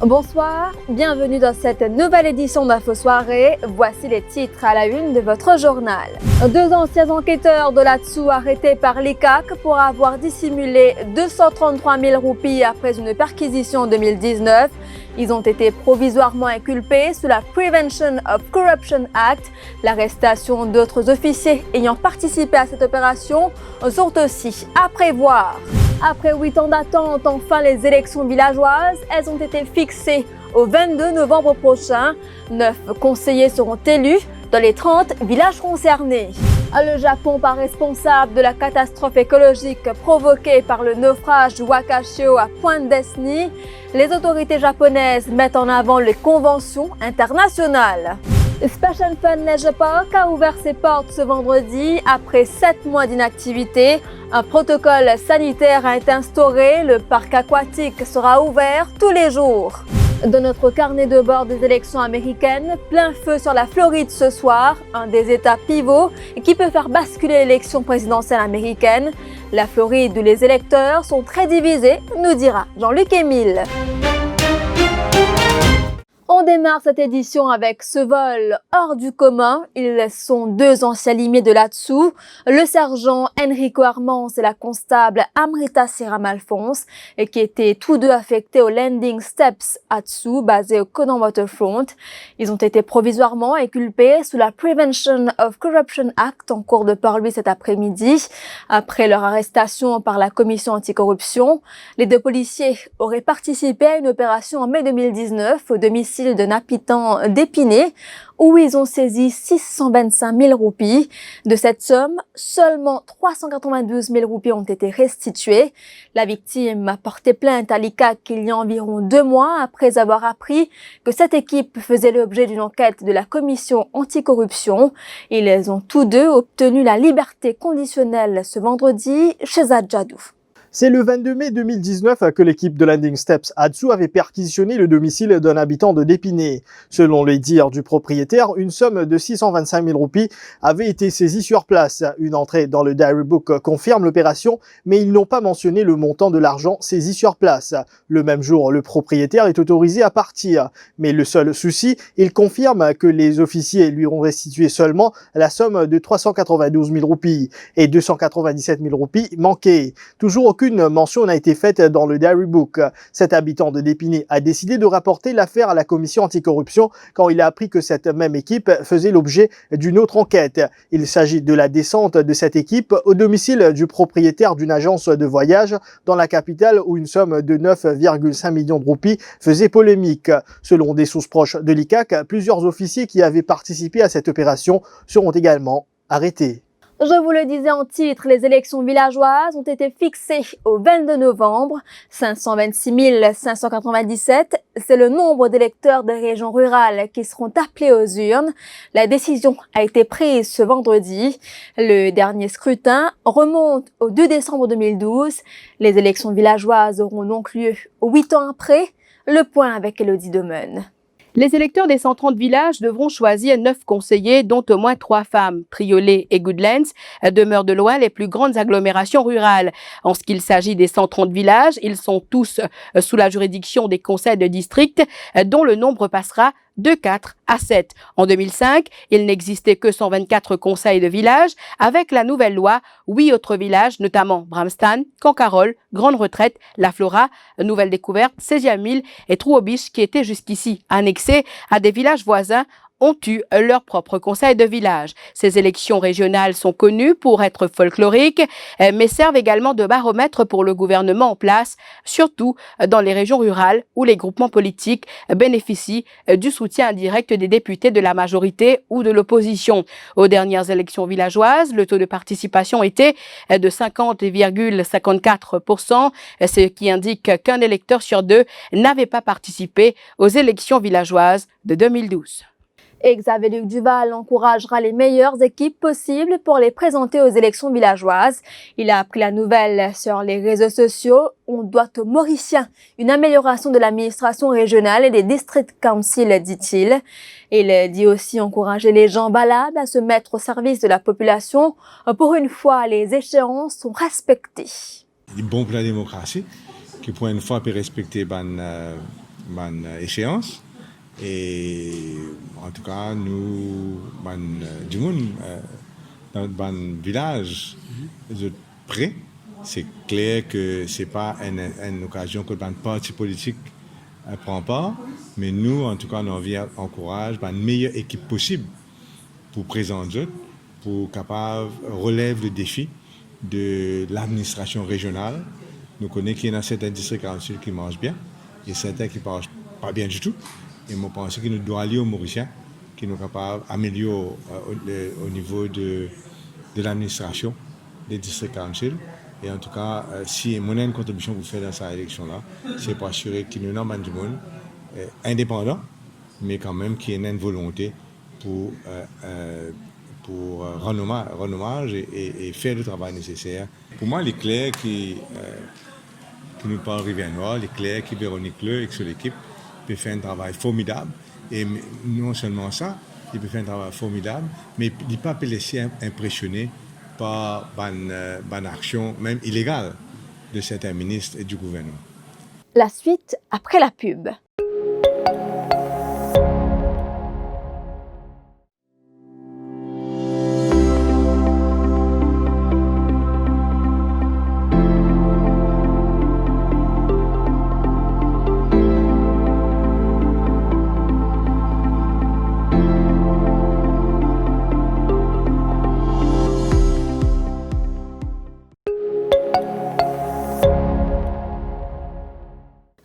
Bonsoir, bienvenue dans cette nouvelle édition d'Info Soirée. Voici les titres à la une de votre journal. Deux anciens enquêteurs de l'ATSU arrêtés par l'ICAC pour avoir dissimulé 233 000 roupies après une perquisition en 2019. Ils ont été provisoirement inculpés sous la Prevention of Corruption Act. L'arrestation d'autres officiers ayant participé à cette opération sont aussi à prévoir. Après 8 ans d'attente, enfin les élections villageoises, elles ont été fixées au 22 novembre prochain. 9 conseillers seront élus dans les 30 villages concernés. Le Japon pas responsable de la catastrophe écologique provoquée par le naufrage du Wakashio à Point Desny. Les autorités japonaises mettent en avant les conventions internationales. Special Fun Leisure Park a ouvert ses portes ce vendredi après 7 mois d'inactivité. Un protocole sanitaire a été instauré. Le parc aquatique sera ouvert tous les jours. Dans notre carnet de bord des élections américaines, plein feu sur la Floride ce soir, un des États pivots qui peut faire basculer l'élection présidentielle américaine. La Floride où les électeurs sont très divisés, nous dira Jean-Luc Émile. On démarre cette édition avec ce vol hors du commun. Ils sont deux anciens limiers de l'ATSU, le sergent Enrico Armans et la constable Amrita Siram-Alphonse, qui étaient tous deux affectés au Landing Steps ATSU, basé au Conan Waterfront. Ils ont été provisoirement inculpés sous la Prevention of Corruption Act en cours de Port-Louis cet après-midi. Après leur arrestation par la commission anticorruption, les deux policiers auraient participé à une opération en mai 2019 au domicile d'un habitant d'Épinay, où ils ont saisi 625 000 roupies. De cette somme, seulement 392 000 roupies ont été restituées. La victime a porté plainte à l'ICAC il y a environ 2 mois après avoir appris que cette équipe faisait l'objet d'une enquête de la commission anticorruption. Ils ont tous deux obtenu la liberté conditionnelle ce vendredi chez Adjadou. C'est le 22 mai 2019 que l'équipe de Landing Steps ATSU avait perquisitionné le domicile d'un habitant de Épinay. Selon les dires du propriétaire, une somme de 625 000 roupies avait été saisie sur place. Une entrée dans le diary book confirme l'opération, mais ils n'ont pas mentionné le montant de l'argent saisi sur place. Le même jour, le propriétaire est autorisé à partir. Mais le seul souci, il confirme que les officiers lui ont restitué seulement la somme de 392 000 roupies et 297 000 roupies manquées. Toujours aucune mention n'a été faite dans le diary book. Cet habitant de Épinay a décidé de rapporter l'affaire à la commission anticorruption quand il a appris que cette même équipe faisait l'objet d'une autre enquête. Il s'agit de la descente de cette équipe au domicile du propriétaire d'une agence de voyage dans la capitale où une somme de 9,5 millions de roupies faisait polémique. Selon des sources proches de l'ICAC, plusieurs officiers qui avaient participé à cette opération seront également arrêtés. Je vous le disais en titre, les élections villageoises ont été fixées au 22 novembre. 526 597, c'est le nombre d'électeurs des régions rurales qui seront appelés aux urnes. La décision a été prise ce vendredi. Le dernier scrutin remonte au 2 décembre 2012. Les élections villageoises auront donc lieu 8 ans après. Le point avec Elodie Demeune. Les électeurs des 130 villages devront choisir 9 conseillers, dont au moins 3 femmes. Triolet et Goodlands demeurent de loin les plus grandes agglomérations rurales. En ce qu'il s'agit des 130 villages, ils sont tous sous la juridiction des conseils de district, dont le nombre passera de 4 à 7. En 2005, il n'existait que 124 conseils de village. Avec la nouvelle loi, 8 autres villages, notamment Bramstan, Cancarol, Grande Retraite, La Flora, Nouvelle Découverte, 16e Île et Trouobiche, qui étaient jusqu'ici annexés à des villages voisins, ont eu leur propre conseil de village. Ces élections régionales sont connues pour être folkloriques, mais servent également de baromètre pour le gouvernement en place, surtout dans les régions rurales où les groupements politiques bénéficient du soutien indirect des députés de la majorité ou de l'opposition. Aux dernières élections villageoises, le taux de participation était de 50,54%, ce qui indique qu'un électeur sur 2 n'avait pas participé aux élections villageoises de 2012. Et Xavier Luc Duval encouragera les meilleures équipes possibles pour les présenter aux élections villageoises. Il a appris la nouvelle sur les réseaux sociaux. On doit aux Mauriciens une amélioration de l'administration régionale et des district councils, dit-il. Il dit aussi encourager les gens valables à se mettre au service de la population. Pour une fois, les échéances sont respectées. Bon pour la démocratie, qui pour une fois peut respecter échéance. Et en tout cas, nous, du monde, dans le village, de près, c'est clair que ce n'est pas une occasion que le parti politique ne prend pas, mais nous, en tout cas, on encourage une meilleure équipe possible pour présenter, pour capable relever le défi de l'administration régionale. Nous connaissons qu'il y a certains districts qui marchent bien et certains qui ne marchent pas bien du tout. Et moi, je pense que nous devons aller aux Mauriciens, qui nous capables d'améliorer au niveau de l'administration des districts council. Et en tout cas, si mon une contribution vous fait dans cette élection-là, c'est pour assurer qu'il y ait un homme du monde indépendant, mais quand même qu'il y ait une volonté pour rendre hommage et faire le travail nécessaire. Pour moi, les clercs qui nous parlent Rivière-Noire, les clercs qui Véronique Leu et son équipe, peut faire un travail formidable. Et non seulement ça, il peut faire un travail formidable, mais il ne peut pas laisser impressionner par une action, même illégale, de certains ministres et du gouvernement. La suite après la pub.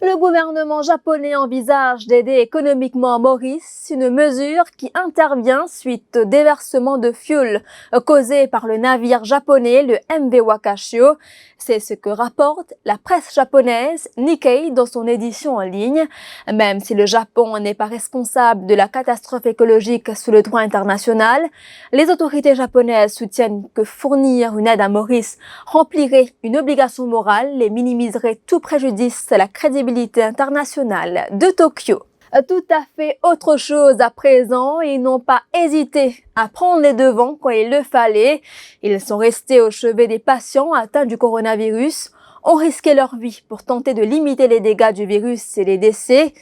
Le gouvernement japonais envisage d'aider économiquement Maurice, une mesure qui intervient suite au déversement de fioul causé par le navire japonais, le MV Wakashio. C'est ce que rapporte la presse japonaise Nikkei dans son édition en ligne. Même si le Japon n'est pas responsable de la catastrophe écologique sous le droit international, les autorités japonaises soutiennent que fournir une aide à Maurice remplirait une obligation morale et minimiserait tout préjudice à la crédibilité internationale de Tokyo. Tout à fait autre chose à présent, ils n'ont pas hésité à prendre les devants quand il le fallait. Ils sont restés au chevet des patients atteints du coronavirus, ont risqué leur vie pour tenter de limiter les dégâts du virus et les décès.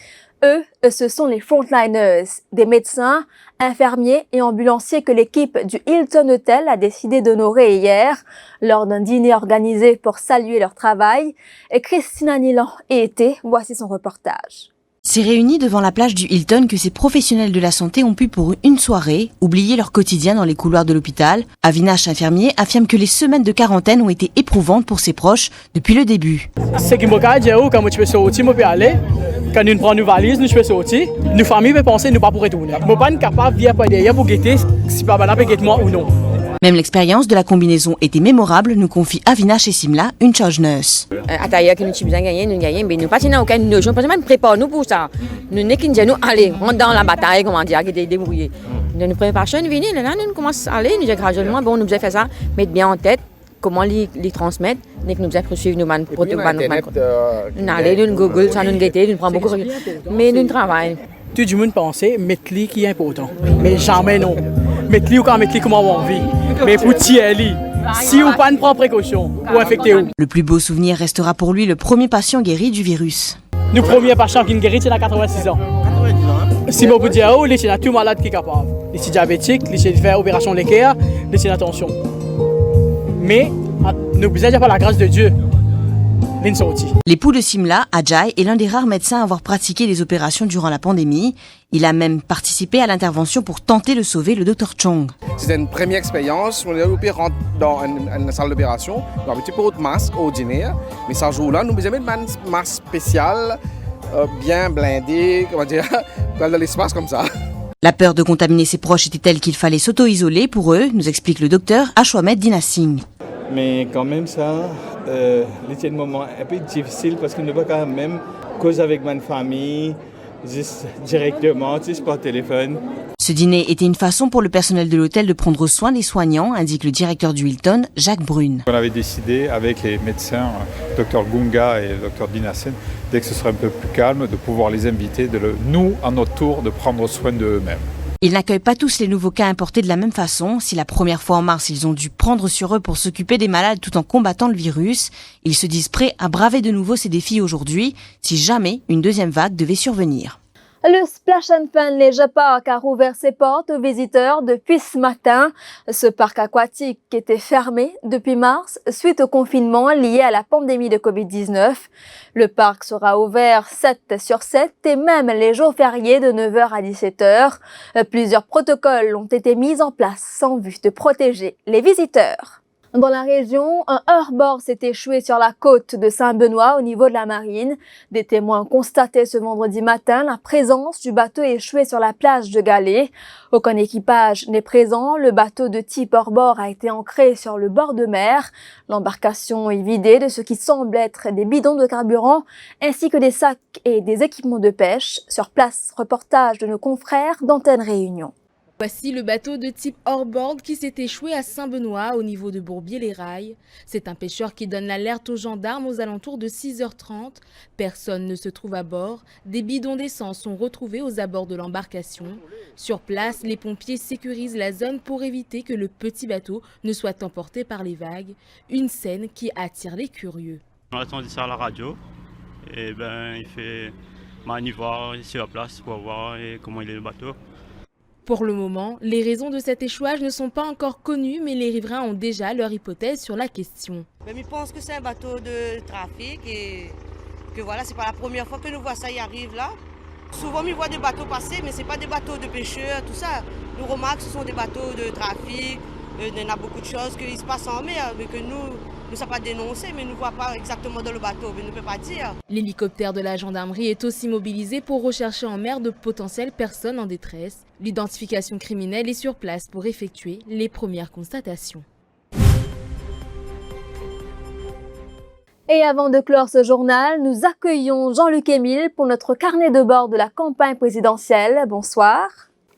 Eux, ce sont les frontliners, des médecins, infirmiers et ambulanciers que l'équipe du Hilton Hotel a décidé d'honorer hier lors d'un dîner organisé pour saluer leur travail. Et Christina Nilan y était, voici son reportage. C'est réunis devant la plage du Hilton que ces professionnels de la santé ont pu pour une soirée oublier leur quotidien dans les couloirs de l'hôpital. Avinash, infirmier, affirme que les semaines de quarantaine ont été éprouvantes pour ses proches depuis le début. Ce qui m'a dit, quand je peux sortir, je peux aller. Quand nous prenons nos valises, nous peux sortir. Nos familles peuvent penser que nous ne pas pour retourner. Je ne suis pas capable de venir derrière pour guetter si papa peut guetter moi ou non. Même l'expérience de la combinaison était mémorable, nous confie Avinash et Simla, une charge nurse. À taille que nous avons gagné, mais nous n'avons pas aucune notion, parce que nous préparons pour ça. Nous n'avons qu'une nous aller, rentre dans la bataille, comment dire, qui est débrouillé. Nous préparons une venue, là, nous commençons à aller, nous avons graduellement, bon, nous avons fait ça, mettre bien en tête comment les transmettre, et que nous avons poursuivre nous nous allons, nous Google, ça nous guetter, nous prenons beaucoup, mais nous travaillons. Tout le monde pense mettre lui qui est important, mais jamais non. Mettre lui ou quand mettre lui comment on vit, mais pour tirer lui. Si vous pas prendre précaution pour infecter vous. Le plus beau souvenir restera pour lui le premier patient guéri du virus. Le premier patient qui est guéri, c'est à 86 ans. Si vous dire, il y a tout malade qui est capable. Il est diabétique, il essaie de faire opération l'équerre, il essaie d'attention. Mais n'oubliez pas la grâce de Dieu. L'époux de Simla, Ajay, est l'un des rares médecins à avoir pratiqué des opérations durant la pandémie. Il a même participé à l'intervention pour tenter de sauver le Dr Chong. C'était une première expérience. On rentre dans une salle d'opération. On a un petit peu de masque ordinaire. Mais ce jour-là, nous avons mis un masque spécial, bien blindé, comment dire, dans l'espace comme ça. La peur de contaminer ses proches était telle qu'il fallait s'auto-isoler pour eux, nous explique le docteur Ashwamed Dinasingh. Mais quand même ça, c'était un moment un peu difficile parce que nous ne pouvons quand même causer avec ma famille, juste directement, juste par téléphone. Ce dîner était une façon pour le personnel de l'hôtel de prendre soin des soignants, indique le directeur du Hilton, Jacques Brune. On avait décidé avec les médecins, Dr Gunga et Dr Dinasingh, dès que ce serait un peu plus calme, de pouvoir les inviter, nous, à notre tour, de prendre soin d'eux-mêmes. Ils n'accueillent pas tous les nouveaux cas importés de la même façon. Si la première fois en mars, ils ont dû prendre sur eux pour s'occuper des malades tout en combattant le virus, ils se disent prêts à braver de nouveau ces défis aujourd'hui, si jamais une deuxième vague devait survenir. Le Splash and Fun Leisure Park a rouvert ses portes aux visiteurs depuis ce matin. Ce parc aquatique était fermé depuis mars suite au confinement lié à la pandémie de Covid-19. Le parc sera ouvert 7/7 et même les jours fériés de 9h à 17h. Plusieurs protocoles ont été mis en place en vue de protéger les visiteurs. Dans la région, un hors-bord s'est échoué sur la côte de Saint-Benoît au niveau de la marine. Des témoins constataient ce vendredi matin la présence du bateau échoué sur la plage de Galets. Aucun équipage n'est présent. Le bateau de type hors-bord a été ancré sur le bord de mer. L'embarcation est vidée de ce qui semble être des bidons de carburant ainsi que des sacs et des équipements de pêche. Sur place, reportage de nos confrères d'Antenne Réunion. Voici le bateau de type hors-bord qui s'est échoué à Saint-Benoît au niveau de Bourbier-les-Rails. C'est un pêcheur qui donne l'alerte aux gendarmes aux alentours de 6h30. Personne ne se trouve à bord. Des bidons d'essence sont retrouvés aux abords de l'embarcation. Sur place, les pompiers sécurisent la zone pour éviter que le petit bateau ne soit emporté par les vagues. Une scène qui attire les curieux. On a entendu ça à la radio et il fait voir ici à place pour voir comment il est le bateau. Pour le moment, les raisons de cet échouage ne sont pas encore connues, mais les riverains ont déjà leur hypothèse sur la question. Je pense que c'est un bateau de trafic et que voilà, c'est pas la première fois que nous voyons ça y arrive là. Souvent, on voit des bateaux passer, mais c'est pas des bateaux de pêcheurs, tout ça. Nous remarquons que ce sont des bateaux de trafic, il y en a beaucoup de choses qui se passent en mer, mais que nous ne sommes pas dénoncés, mais nous ne voyons pas exactement dans le bateau, mais nous ne pouvons pas dire. L'hélicoptère de la gendarmerie est aussi mobilisé pour rechercher en mer de potentielles personnes en détresse. L'identification criminelle est sur place pour effectuer les premières constatations. Et avant de clore ce journal, nous accueillons Jean-Luc Émile pour notre carnet de bord de la campagne présidentielle. Bonsoir.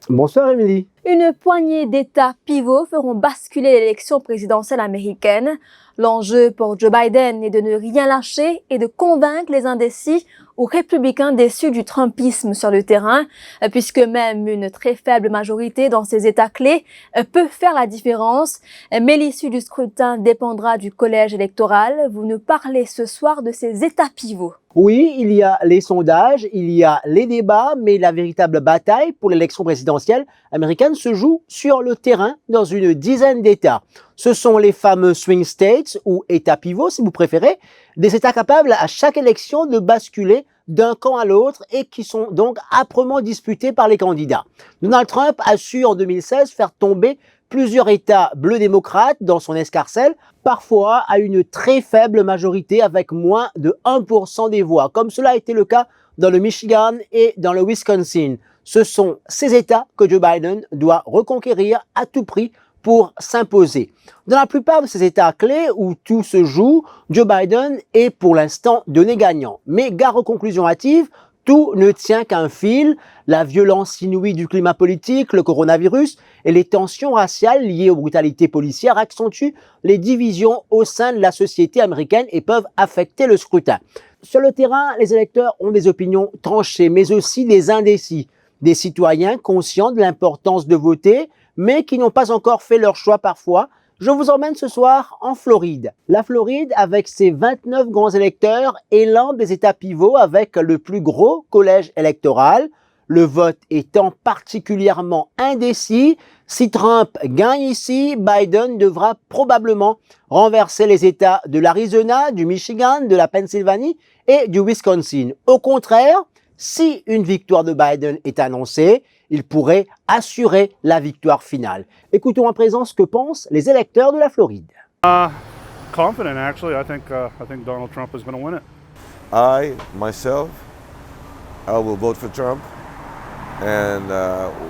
Bonsoir Émilie. Une poignée d'États pivots feront basculer l'élection présidentielle américaine. L'enjeu pour Joe Biden est de ne rien lâcher et de convaincre les indécis ou républicains déçus du trumpisme sur le terrain, puisque même une très faible majorité dans ces États clés peut faire la différence. Mais l'issue du scrutin dépendra du collège électoral. Vous nous parlez ce soir de ces États pivots. Oui, il y a les sondages, il y a les débats, mais la véritable bataille pour l'élection présidentielle américaine se joue sur le terrain dans une dizaine d'États. Ce sont les fameux swing states ou États pivots, si vous préférez, des États capables à chaque élection de basculer d'un camp à l'autre et qui sont donc âprement disputés par les candidats. Donald Trump a su en 2016 faire tomber plusieurs États bleus démocrates dans son escarcelle, parfois à une très faible majorité avec moins de 1% des voix, comme cela a été le cas dans le Michigan et dans le Wisconsin. Ce sont ces États que Joe Biden doit reconquérir à tout prix pour s'imposer. Dans la plupart de ces États clés où tout se joue, Joe Biden est pour l'instant donné gagnant. Mais gare aux conclusions hâtives, tout ne tient qu'à un fil. La violence inouïe du climat politique, le coronavirus et les tensions raciales liées aux brutalités policières accentuent les divisions au sein de la société américaine et peuvent affecter le scrutin. Sur le terrain, les électeurs ont des opinions tranchées, mais aussi des indécis, des citoyens conscients de l'importance de voter, mais qui n'ont pas encore fait leur choix parfois. Je vous emmène ce soir en Floride. La Floride, avec ses 29 grands électeurs, est l'un des États pivots avec le plus gros collège électoral. Le vote étant particulièrement indécis, si Trump gagne ici, Biden devra probablement renverser les États de l'Arizona, du Michigan, de la Pennsylvanie et du Wisconsin. Au contraire, si une victoire de Biden est annoncée, il pourrait assurer la victoire finale. Écoutons à présent ce que pensent les électeurs de la Floride. Confident, actually. I think Donald Trump is going to win it. I, myself, I will vote for Trump. And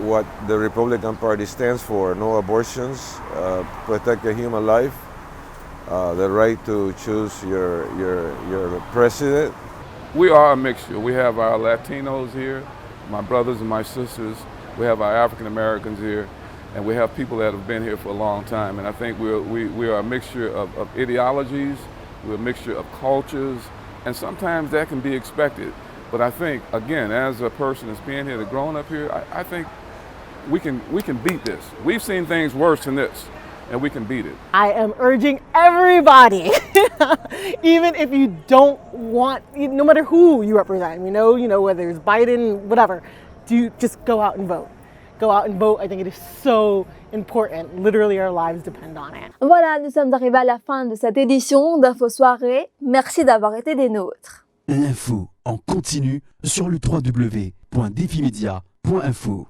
what the Republican Party stands for, no abortions, protect the human life, the right to choose your president. We are a mixture. We have our Latinos here, my brothers and my sisters. We have our African Americans here, and we have people that have been here for a long time. And I think we are a mixture of ideologies, we're a mixture of cultures, and sometimes that can be expected. But I think, again, as a person that's been here, that's grown up here, I think we can beat this. We've seen things worse than this, and we can beat it. I am urging everybody, even if you don't want, no matter who you represent, you know, whether it's Biden, whatever, just go out and vote. Go out and vote. I think it is so important. Literally, our lives depend on it. Voilà, nous sommes arrivés à la fin de cette édition d'Info Soirée. Merci d'avoir été des nôtres. L'info en continu sur le www.defimedia.info.